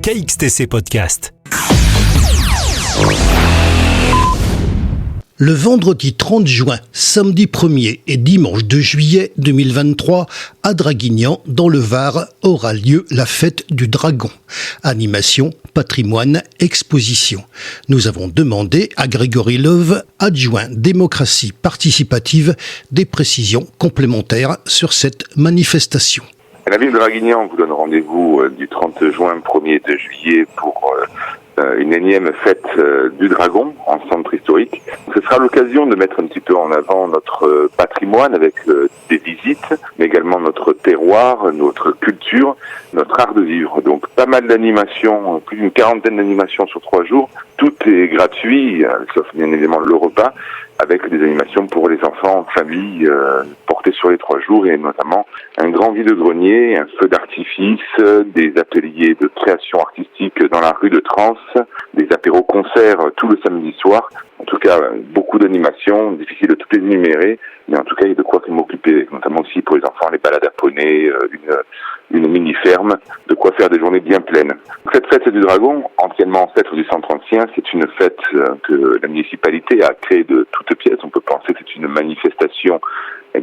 KXTC Podcast. Le vendredi 30 juin, samedi 1er et dimanche 2 juillet 2023, à Draguignan, dans le Var, aura lieu la fête du dragon. Animation, patrimoine, exposition. Nous avons demandé à Grégory Leuve, adjoint démocratie participative, des précisions complémentaires sur cette manifestation. La ville de Draguignan vous donne rendez-vous du 30 juin, 1er et 2 juillet pour une énième fête du dragon en centre historique. Ce sera l'occasion de mettre un petit peu en avant notre patrimoine avec des visites, mais également notre terroir, notre culture, notre art de vivre. Donc pas mal d'animations, plus d'une quarantaine d'animations sur 3 jours. Tout est gratuit, sauf bien évidemment le repas, avec des animations pour les enfants en famille portées sur les 3 jours, et notamment un grand vide-grenier, un feu d'artifice, des ateliers de création artistique dans la rue de Trans, des apéros-concerts tout le samedi soir. En tout cas, beaucoup d'animations, difficile de toutes les énumérer, mais en tout cas, il y a de quoi m'occuper, notamment aussi pour les enfants, les balades à poney, une mini-ferme, de quoi faire des journées bien pleines. Cette fête du dragon, anciennement ancêtre du centre ancien, c'est une fête que la municipalité a créée de toutes pièces. On peut penser que c'est une manifestation, un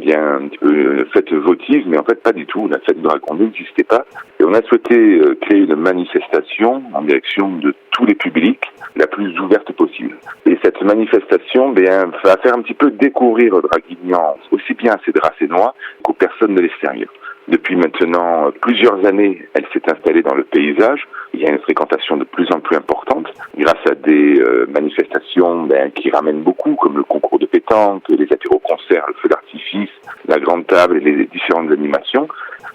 petit peu une fête votive, mais en fait pas du tout. La fête du dragon n'existait pas. Et on a souhaité créer une manifestation en direction de tous les publics, la plus ouverte possible. Et cette manifestation va faire un petit peu découvrir Draguignan, aussi bien à ses Dracénois qu'aux personnes de l'extérieur. Depuis maintenant plusieurs années, elle s'est installée dans le paysage. Il y a une fréquentation de plus en plus importante grâce à des manifestations qui ramènent beaucoup, comme le concours de pétanque, les apéros-concerts, le feu d'artifice, la grande table et les différentes animations.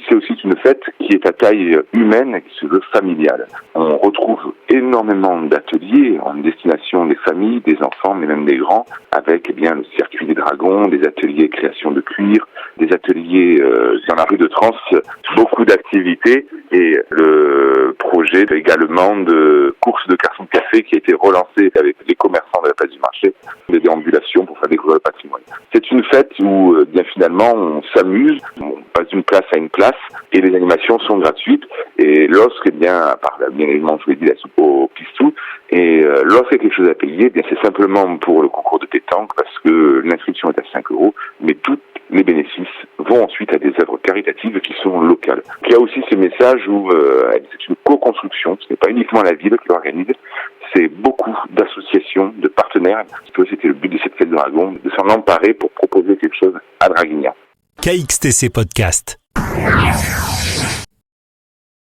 C'est aussi une fête qui est à taille humaine et qui se veut familiale. On retrouve énormément d'ateliers en destination des familles, des enfants, mais même des grands, avec le circuit des dragons, des ateliers création de cuir, des ateliers dans la rue de Trans, beaucoup d'activités, et le projet également de course de cartons de café qui a été relancé avec les commerçants de la place du marché, des déambulations pour faire découvrir le patrimoine. C'est une fête où finalement on s'amuse, on passe d'une place à une place, et les animations sont gratuites. Et lorsque à part bien évidemment je vous l'ai dit, la soupe au pistou, et lorsqu'il y a quelque chose à payer, c'est simplement pour le concours de pétanque, parce que l'inscription est à 5 €, mais tous les bénéfices vont ensuite à des œuvres caritatives qui sont locales. Il y a aussi ce message où c'est une co-construction, ce n'est pas uniquement la ville qui l'organise, c'est beaucoup d'associations, de partenaires. C'était le but de cette fête de dragon, de s'en emparer pour proposer quelque chose à Draguignan. KXTC Podcast.